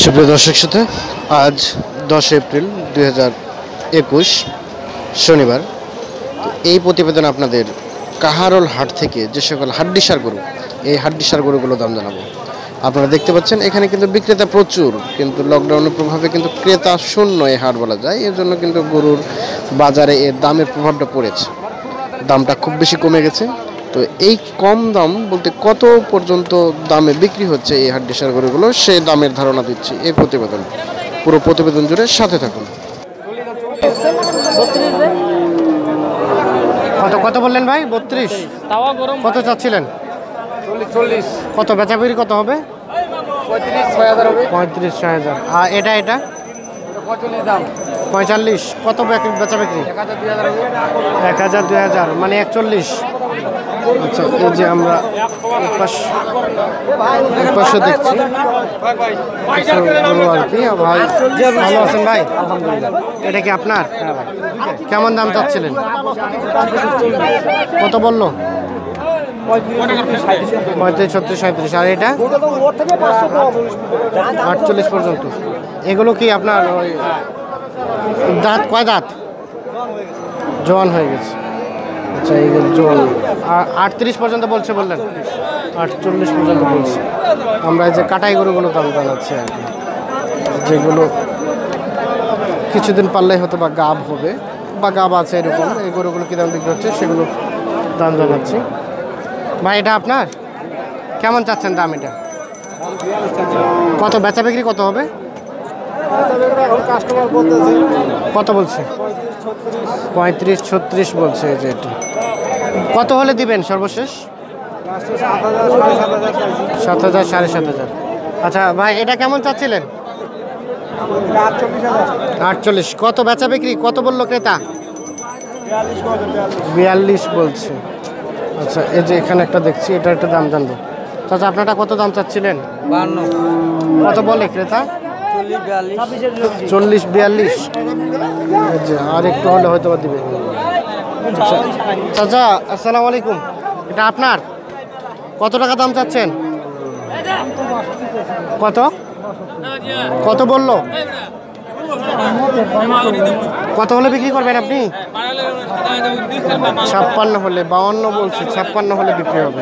সুপ্রিয় দর্শক শ্রোতা, আজ 10 এপ্রিল 2021 শনিবার। এই প্রতিবেদন আপনাদের কাহারোল হাট থেকে যে সকল হাড্ডিসার গরু, এই হাড্ডিসার গরুগুলো দাম জানাবো। আপনারা দেখতে পাচ্ছেন এখানে কিন্তু বিক্রেতা প্রচুর, কিন্তু লকডাউনের প্রভাবে কিন্তু ক্রেতা শূন্য এই হাট বলা যায়। এর জন্য কিন্তু গরুর বাজারে এর দামের প্রভাবটা পড়েছে, দামটা খুব বেশি কমে গেছে। তো এই কম দাম বলতে কত পর্যন্ত দামে বিক্রি হচ্ছে এই হাড্ডিসার গরুগুলো, সেই দামের ধারণা দিচ্ছি এই প্রতিবেদন। পুরো প্রতিবেদন জুড়ে সাথে থাকুন। কত কত বললেন ভাই? 32। কত চাচ্ছিলেন? 40। কত বেচা বিক্রি কত হবে? 35,000 হবে। 35,000। আর এটা 45 দাম। 45। কত বেচা বিক্রি? 1,000 হবে। 1,000 2,000 মানে 41। আচ্ছা, এই যে আমরা পাশে দেখছি গরু আর কি। ভাই ভালো আছেন ভাই? এটা কি আপনার? কেমন দাম চাচ্ছিলেন? কত বললো? 35, 36, 37। আর এটা 48 পর্যন্ত। এগুলো কি আপনার ওই দাঁত কয় দাঁত? জোয়ান হয়ে গেছে। আচ্ছা, এইগুলো জোয়ান। আর 38 পর্যন্ত বলছে বললেন? 48 পর্যন্ত বলছে। আমরা এই যে কাটাই গরুগুলো দাম জানাচ্ছি আর কি, যেগুলো কিছুদিন পারলেই হয়তো বা গাব হবে বা গাব আছে এরকম। এই গরুগুলো কী দাম বিক্রি হচ্ছে সেগুলো দাম জানাচ্ছি। ভাই এটা আপনার? কেমন চাচ্ছেন দাম এটা? কত বেচা বিক্রি কত হবে? কত বলছে? 35, 36 বলছে। এই যে এটা কত হলে দিবেন সর্বশেষ? 7,000, 7,500। আচ্ছা ভাই, এটা কেমন চাচ্ছিলেন? 48। কত বেচা বিক্রি কত বললো ক্রেতা? 42 বলছে। আচ্ছা, এই যে এখানে একটা দেখছি, এটা একটা দাম জানবো। চাচা আপনারটা কত দাম চাচ্ছিলেন? 52। কত বলে ক্রেতা? 40, 42। আর একটু হলে হয়তো দিবে। আচ্ছা চাচা, আসসালামু আলাইকুম। এটা আপনার? কত টাকা দাম চাচ্ছেন? কত কত বললো? কত হলে বিক্রি করবেন আপনি? 56 হলে। 52 বলছে, 56 হলে বিক্রি হবে।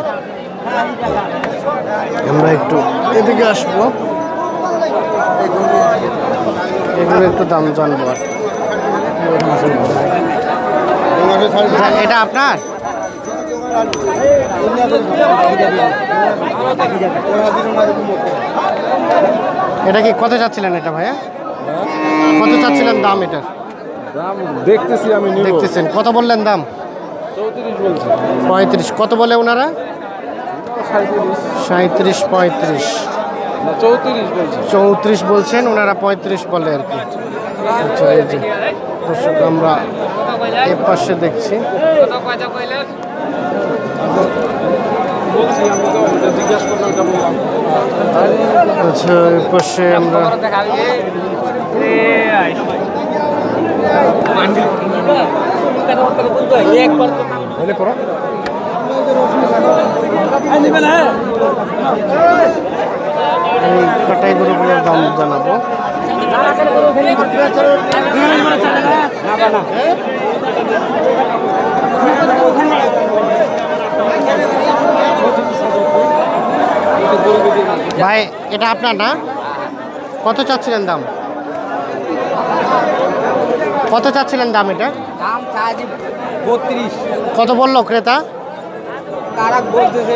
আমরা একটু এদিকে আসবো, এগুলো একটু দাম জানবো। আর এটা আপনার? এটা কি কত চাচ্ছিলেন এটা ভাইয়া? কত চাচ্ছিলেন দাম এটার? দাম দেখতেছি আমি নিব। দেখতেছেন। কত বললেন দাম? 34 বলছি। 35। কত বলে ওনারা? 37, 35। না 34 বলছি। 34 বলছেন, ওনারা 35 বলে আর কি। আচ্ছা, এই যে দর্শক আমরা এ পাশে দেখছি। আচ্ছা, এ পাশে আমরা এই কাটাই গরুগুলোর দাম জানাবো। ভাই এটা আপনার না? কত চাচ্ছিলেন দাম? কত চাচ্ছিলেন দাম এটা? দাম চাইছি 32। কত বললো ক্রেতা? তারা বলতেছে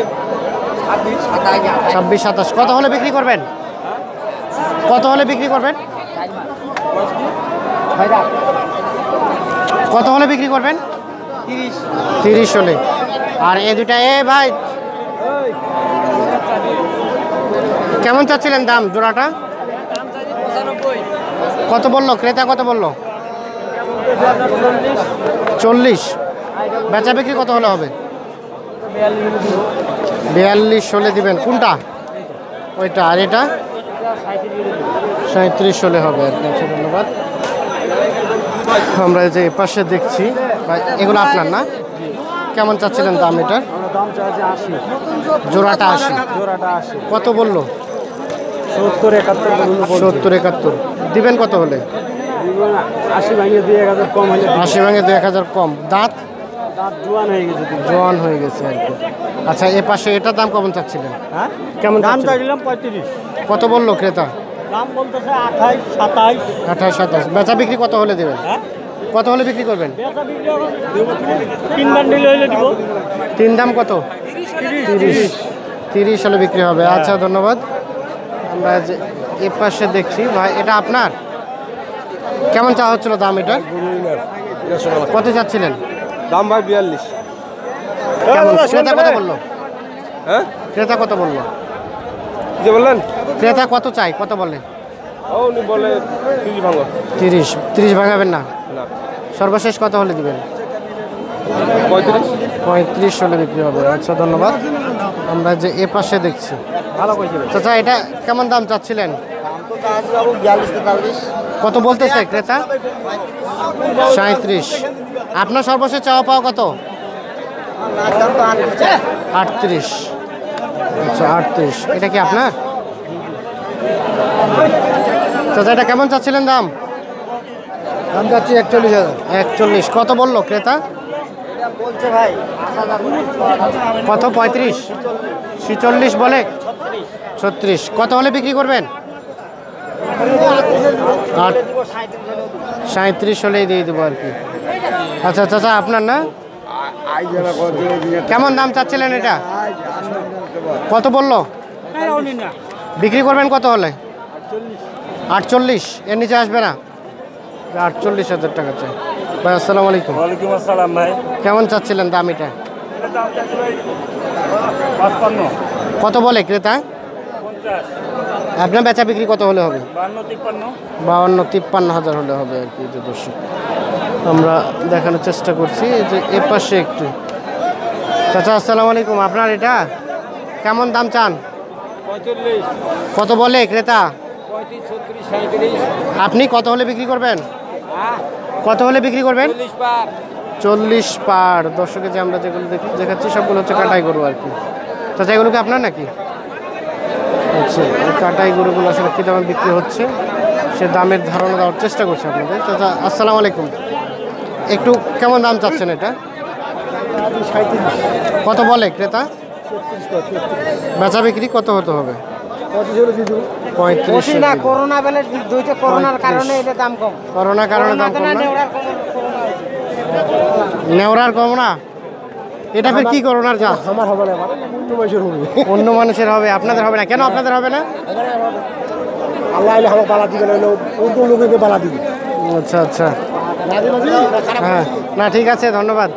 26, 27। 26, 27। কত হলে বিক্রি করবেন? কত হলে বিক্রি করবেন? কত হলে বিক্রি করবেন? 30। 30 হলে। আর এ দুটা ভাই কেমন চাচ্ছিলেন দাম জোড়াটা? কত বললো ক্রেতা? কত বললো? 40। বেচা বিক্রি কত হলে হবে? 42 হলে দিবেন। কোনটা? ওইটা। আর এটা 37 হলে হবে আর কি। আচ্ছা, ধন্যবাদ। আমরা যে পাশে দেখছি, এগুলো আপনার না? কেমন চাচ্ছিলেন দাম এটার? দাম চাইছে 80। জোড়াটা 80। জোড়াটা 80। কত বললো? 70 71 দিবেন কত হলে? 80 ভাঙিয়ে 2000 কম হলে 80 ভাঙে 2000 কম। দাঁত জোয়ান হয়ে গেছে। জোয়ান হয়ে গেছে আর কি। আচ্ছা, এ পাশে এটার দাম কেমন চাচ্ছিলেন? হ্যাঁ, কেমন দাম চাচ্ছিলেন? চাইছিলাম 35। কত বললো ক্রেতা? দাম বলতেছে 28 27। 28 27। বেচা বিক্রি কত হলে দেবেন? হ্যাঁ, কত হলে বিক্রি করবেন? বেচা বিক্রি হবে 3 বান্ডিল হইলে দিব। তিন দাম কত? 30 হলে বিক্রি হবে। আচ্ছা, ধন্যবাদ। আমরা যে এ পাশে দেখছি ভাই, এটা আপনার কেমন চা হচ্ছিল দাম এটার? কত চাচ্ছিলেন দাম ভাই 42। কেমন? ক্রেতা কত বললো? হ্যাঁ, ক্রেতা কত বললো? যে বললেন ক্রেতা কত চাই, কত বলে? উনি বলে 30 ভাঙো। 30 ভাঙাবেন না? না, সর্বশেষ কত হলে দিবেন? 35। 35 হলে বিক্রি হবে। আচ্ছা, ধন্যবাদ। আমরা যে এ পাশে দেখছি, ভালো কইছে। চাচা এটা কেমন দাম চাচ্ছিলেন? দাম তো চাইছি বাবু 42 43। কত বলতেছে ক্রেতা? 37। আপনার সর্বশেষ চাওয়া পাওয়া কত? দাম তো 38। আচ্ছা, 38। এটা কি আপনার? চাচা এটা কেমন চাচ্ছিলেন দাম? দাম যাচ্ছে 41,000। 41। কত বললো ক্রেতা? বলছে ভাই কত? 35 46 বলে? 36। কত হলে বিক্রি করবেন? 37 হলেই দিয়ে দেবো আর কি। আচ্ছা চাচা, আপনার না? কেমন দাম চাচ্ছিলেন এটা? কত বললো? বিক্রি করবেন কত হলে? 48। এর নিচে আসবে না? 48,000 টাকা চাই। ভাই আসসালামু আলাইকুম। ওয়ালাইকুম আসসালাম ভাই। কেমন চাচ্ছিলেন দাম এটা? 55 কত বলে ক্রেতা? 50 আপনার বেচা বিক্রি কত হলে হবে? 52 52 53 হলে হবে আর কি। যে দর্শক, আমরা দেখানোর চেষ্টা করছি এই যে এ পাশে একটু। চাচা আসসালামু আলাইকুম। আপনার এটা কেমন দাম চান? 45 কত বলে ক্রেতা? 35 36 37। আপনি কত হলে বিক্রি করবেন? কত হলে বিক্রি করবেন? 40 পার। 40 পার। দর্শকে যে আমরা যেগুলো দেখাচ্ছি সবগুলো হচ্ছে কাটাই গরু আর কি। চাচা এগুলো কি আপনার নাকি? আচ্ছা, এই কাটাই গরুগুলো আসলে কী দামে বিক্রি হচ্ছে সে দামের ধারণা দেওয়ার চেষ্টা করছি আপনাদের। চাচা আসসালামু আলাইকুম। একটু কেমন দাম চাচ্ছেন এটা? 37 কত বলে ক্রেতা? 34 বেচা বিক্রি কত হতে হবে? 35 না, করোনা বেলে দুইটা করোনার কারণে এটা দাম কম। করোনার কারণে দাম কম না? নেওরার কম না? এটা ফের কি করোনার যা? আমার হবে না, অন্য মানুষের হবে, আপনাদের হবে না কেন? আপনাদের হবে না? আল্লাহ আইলে আমার বালা দিবে না, অন্য লোকের বালা দিবে। আচ্ছা আচ্ছা, হ্যাঁ, না ঠিক আছে, ধন্যবাদ।